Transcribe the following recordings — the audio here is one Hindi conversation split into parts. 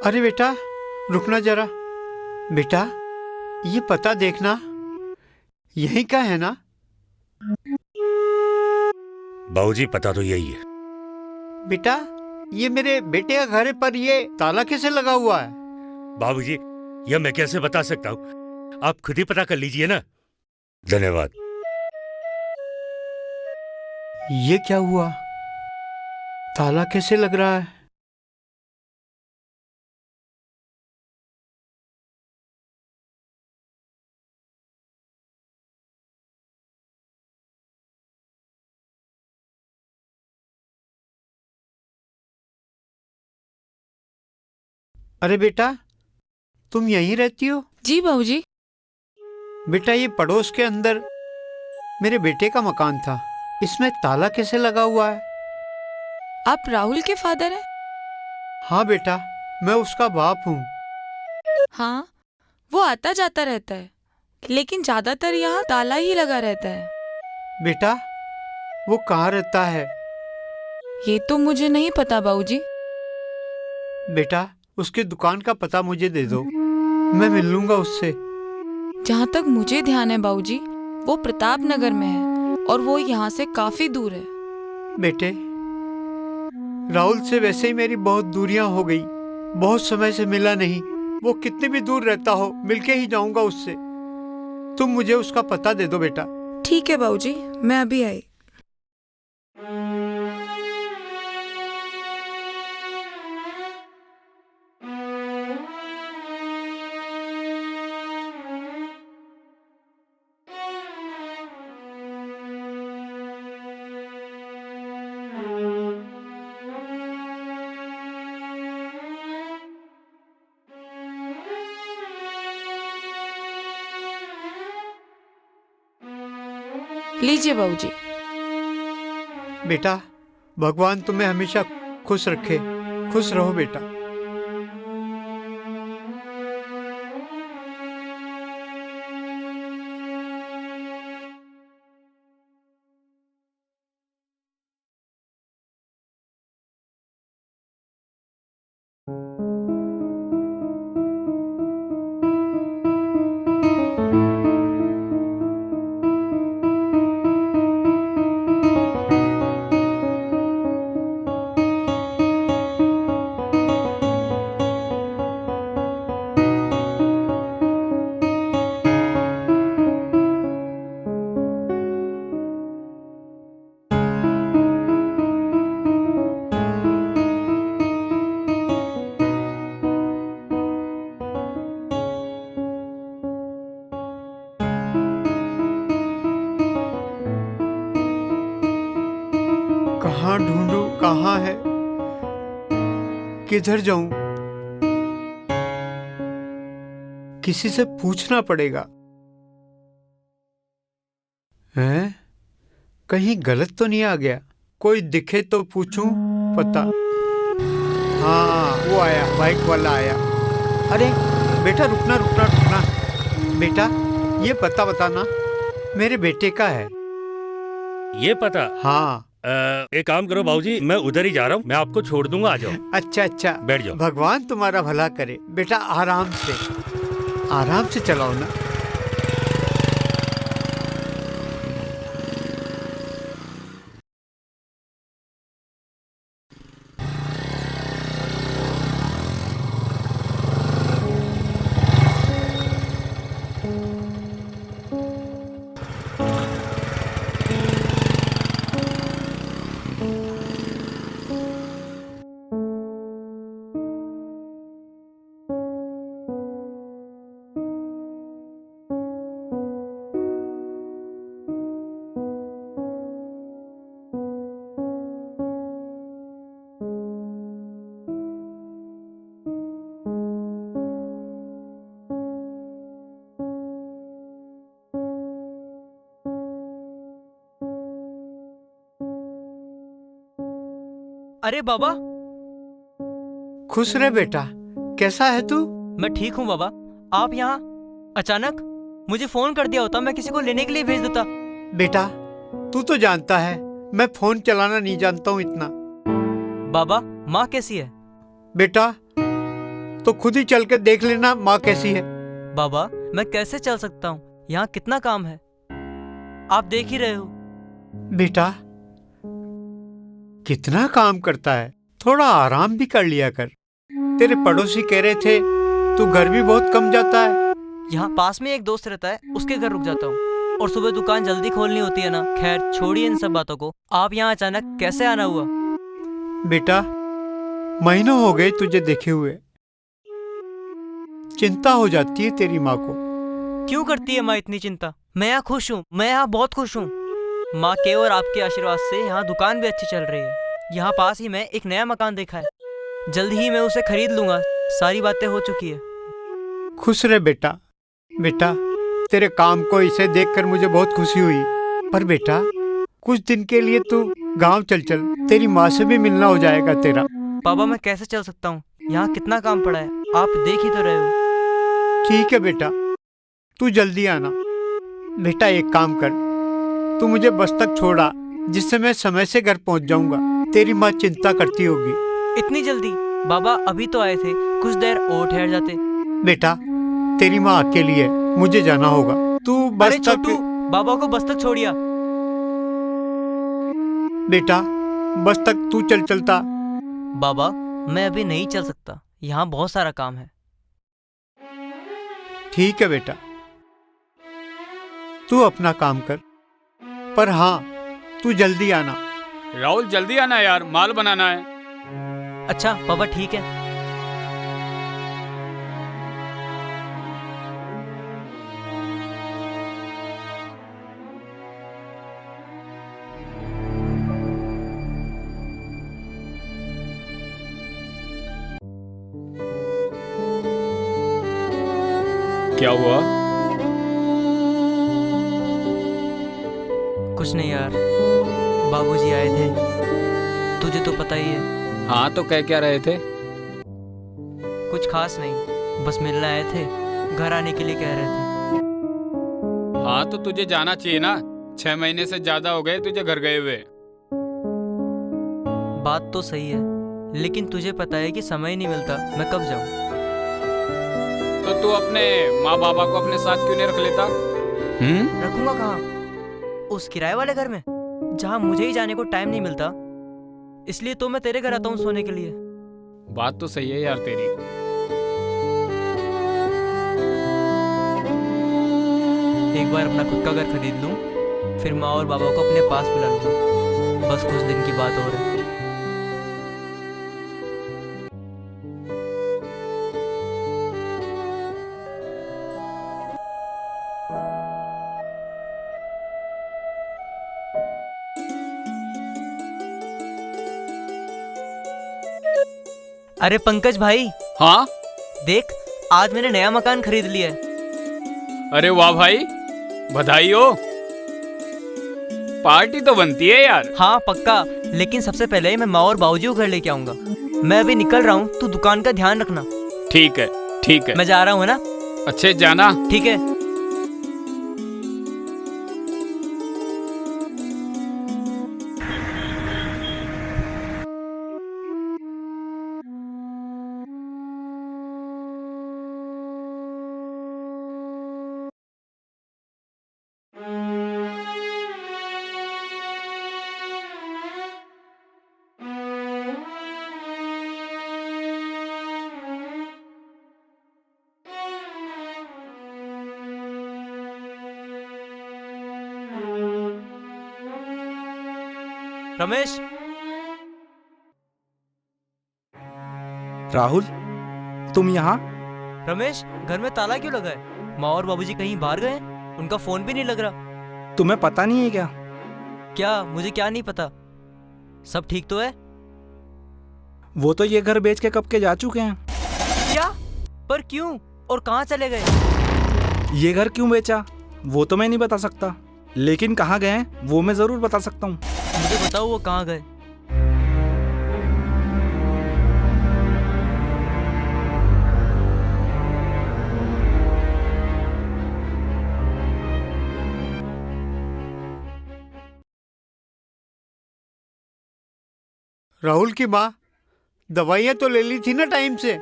अरे बेटा, रुकना जरा। बेटा, ये पता देखना, यहीं का है ना? बाबूजी, पता तो यही है। बेटा, ये मेरे बेटे का घर है, पर ये ताला कैसे लगा हुआ है? बाबूजी, यह मैं कैसे बता सकता हूँ? आप खुद ही पता कर लीजिए ना। धन्यवाद। ये क्या हुआ? ताला कैसे लग रहा है? अरे बेटा, तुम यहीं रहती हो? जी बाबूजी। बेटा, ये पड़ोस के अंदर मेरे बेटे का मकान था, इसमें ताला कैसे लगा हुआ है? आप राहुल के फादर हैं? हाँ बेटा, मैं उसका बाप हूँ। हाँ, वो आता जाता रहता है, लेकिन ज्यादातर यहाँ ताला ही लगा रहता है। बेटा, वो कहाँ रहता है? ये तो मुझे नहीं पता बाबूजी। बेटा, उसकी दुकान का पता मुझे दे दो, मैं मिल लूंगा उससे। जहाँ तक मुझे ध्यान है बाबूजी, वो प्रताप नगर में है और वो यहाँ से काफी दूर है। बेटे, राहुल से वैसे ही मेरी बहुत दूरियां हो गई, बहुत समय से मिला नहीं। वो कितनी भी दूर रहता हो, मिलके ही जाऊंगा उससे। तुम मुझे उसका पता दे दो बेटा। ठीक है बाबूजी, मैं अभी आई। लीजिए बाबूजी। बेटा, भगवान तुम्हें हमेशा खुश रखे। खुश रहो बेटा। कहाँ ढूंढूं, कहाँ है, किधर जाऊं? किसी से पूछना पड़ेगा। हैं? कहीं गलत तो नहीं आ गया? कोई दिखे तो पूछूं पता। हाँ, वो आया, बाइक वाला आया। अरे बेटा, रुकना रुकना रुकना। बेटा, ये पता बताना मेरे बेटे का है। ये पता? हाँ। एक काम करो बाबूजी, मैं उधर ही जा रहा हूँ, मैं आपको छोड़ दूंगा, आ जाओ। अच्छा अच्छा, बैठ जाओ। भगवान तुम्हारा भला करे बेटा। आराम से चलाओ ना। अरे बाबा। खुश रहे बेटा। कैसा है तू? मैं ठीक हूँ बाबा। आप यहाँ अचानक? मुझे फोन कर दिया होता, मैं किसी को लेने के लिए भेज देता। बेटा, तू तो जानता है मैं फोन चलाना नहीं जानता हूँ इतना। बाबा, माँ कैसी है? बेटा, तो खुद ही चल के देख लेना माँ कैसी है। बाबा, मैं कैसे चल सकता हूँ? यहाँ कितना काम है, आप देख ही रहे हो। बेटा, कितना काम करता है, थोड़ा आराम भी कर लिया कर। तेरे पड़ोसी कह रहे थे तू घर भी बहुत कम जाता है। यहाँ पास में एक दोस्त रहता है, उसके घर रुक जाता हूँ। और सुबह दुकान जल्दी खोलनी होती है ना। खैर छोड़िए इन सब बातों को। आप यहाँ अचानक कैसे आना हुआ? बेटा, महीनों हो गए तुझे देखे हुए। चिंता हो जाती है तेरी माँ को। क्यों करती है माँ इतनी चिंता? मैं यहाँ खुश हूँ, मैं यहाँ बहुत खुश हूँ। माँ के और आपके आशीर्वाद से यहाँ दुकान भी अच्छी चल रही है। यहाँ पास ही मैं एक नया मकान देखा है, जल्दी ही मैं उसे खरीद लूंगा। सारी बातें हो चुकी है। खुश रहे बेटा। बेटा, तेरे काम को इसे देखकर मुझे बहुत खुशी हुई। पर बेटा, कुछ दिन के लिए तू गांव चल, तेरी माँ से भी मिलना हो जाएगा तेरा। पापा, मैं कैसे चल सकता हूँ? यहाँ कितना काम पड़ा है, आप देख ही तो रहे हो। ठीक है बेटा, तू जल्दी आना। बेटा, एक काम कर, तू मुझे बस तक छोड़ा, जिससे मैं समय से घर पहुंच जाऊंगा। तेरी माँ चिंता करती होगी। इतनी जल्दी? बाबा अभी तो आए थे, कुछ देर और ठहर जाते। बेटा, तेरी माँ अकेली है, मुझे जाना होगा। तू बस अरे तक। छोटू, बाबा को बस तक छोड़िया। बेटा, बस तक तू चलता। बाबा, मैं अभी नहीं चल सकता, यहाँ बहुत सारा काम है। ठीक है बेटा, तू अपना काम कर, पर हाँ, तू जल्दी आना। राहुल, जल्दी आना यार, माल बनाना है। अच्छा पापा, ठीक है। क्या हुआ? कुछ नहीं यार, बाबूजी आए थे, तुझे तो पता ही है। हाँ तो कह क्या रहे थे? कुछ खास नहीं, बस मिलने आए थे, घर आने के लिए कह रहे थे। हाँ तो तुझे जाना चाहिए ना, 6 महीने से ज्यादा हो गए तुझे घर गए हुए। बात तो सही है, लेकिन तुझे पता है कि समय ही नहीं मिलता, मैं कब जाऊं? तो तू अपने माँ बाबा को अपने साथ क्यों नहीं रख लेता? रखूंगा कहाँ? उस किराए वाले घर में, जहाँ मुझे ही जाने को टाइम नहीं मिलता। इसलिए तो मैं तेरे घर आता हूँ सोने के लिए। बात तो सही है यार तेरी। एक बार अपना खुद का घर खरीद लूं, फिर माँ और बाबा को अपने पास बुला लूंगा। बस कुछ दिन की बात और है। अरे पंकज भाई, हाँ? देख, आज मैंने नया मकान खरीद लिया है। अरे वाह भाई, बधाई हो। पार्टी तो बनती है यार। हाँ पक्का, लेकिन सबसे पहले मैं माँ और बाबूजी को घर लेके आऊंगा। मैं अभी निकल रहा हूँ, तू दुकान का ध्यान रखना। ठीक है ठीक है। मैं जा रहा हूँ, है ना? अच्छे जाना। ठीक है। रमेश, राहुल, तुम यहाँ? रमेश, घर में ताला क्यों लगा है? माँ और बाबूजी कहीं बाहर गए हैं? उनका फोन भी नहीं लग रहा। तुम्हें पता नहीं है क्या? क्या? मुझे क्या नहीं पता? सब ठीक तो है? वो तो ये घर बेच के कब के जा चुके हैं। क्या? पर क्यों? और कहाँ चले गए? ये घर क्यों बेचा वो तो मैं नहीं बता सकता, लेकिन कहाँ गए हैं वो मैं जरूर बता सकता हूँ। मुझे बताओ वो कहाँ गए? राहुल की माँ, दवाइयाँ तो ले ली थी ना टाइम से।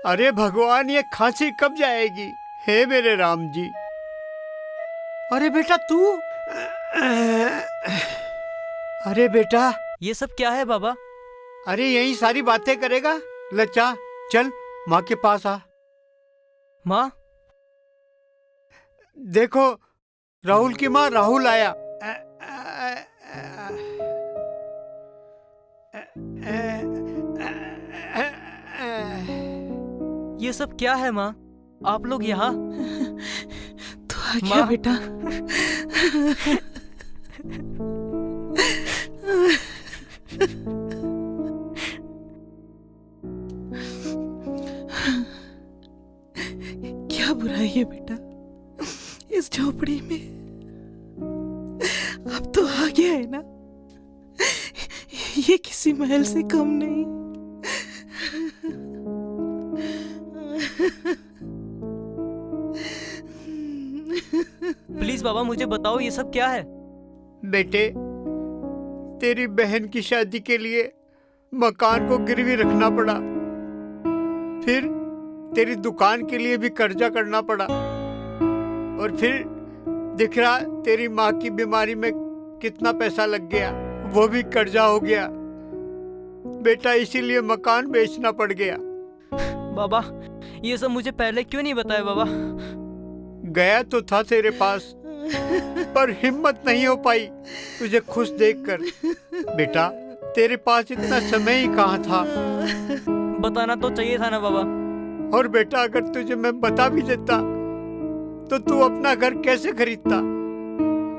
अरे भगवान, ये खांसी कब जाएगी? हे मेरे राम जी। अरे बेटा तू, अरे बेटा, ये सब क्या है बाबा? अरे यही सारी बातें करेगा? लच्चा, चल माँ के पास आ। माँ? देखो, राहुल की माँ, राहुल आया। ये सब क्या है माँ? आप लोग यहाँ? तू आ गया बेटा। क्या बुराई है बेटा इस झोपड़ी में? अब तो आ गया है ना, ये किसी महल से कम नहीं। प्लीज बाबा, मुझे बताओ ये सब क्या है? बेटे, तेरी बहन की शादी के लिए मकान को गिरवी रखना पड़ा, फिर तेरी दुकान के लिए भी कर्जा करना पड़ा, और फिर दिख रहा तेरी माँ की बीमारी में कितना पैसा लग गया, वो भी कर्जा हो गया। बेटा, इसीलिए मकान बेचना पड़ गया। बाबा, ये सब मुझे पहले क्यों नहीं बताया बाबा? गया तो था तेरे पास, पर हिम्मत नहीं हो पाई तुझे खुश देखकर। बेटा, तेरे पास इतना समय ही कहाँ था। बताना तो चाहिए था ना बाबा। और बेटा, अगर तुझे मैं बता भी देता तो तू अपना घर कैसे खरीदता?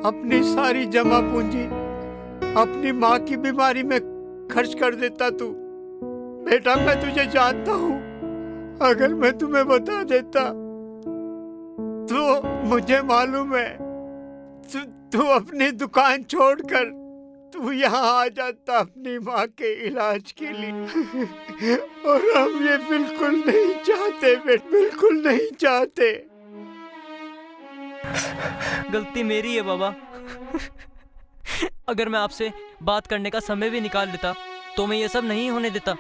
अपनी सारी जमा पूंजी अपनी माँ की बीमारी में खर्च कर देता तू। बेटा, मैं तुझे जानता हूँ, अगर मैं तुम्हें बता देता तो मुझे मालूम है तू अपनी दुकान छोड़कर तू यहाँ आ जाता अपनी माँ के इलाज के लिए। और हम ये बिल्कुल नहीं चाहते बेटा, बिल्कुल नहीं चाहते। गलती मेरी है बाबा। अगर मैं आपसे बात करने का समय भी निकाल लेता तो मैं ये सब नहीं होने देता।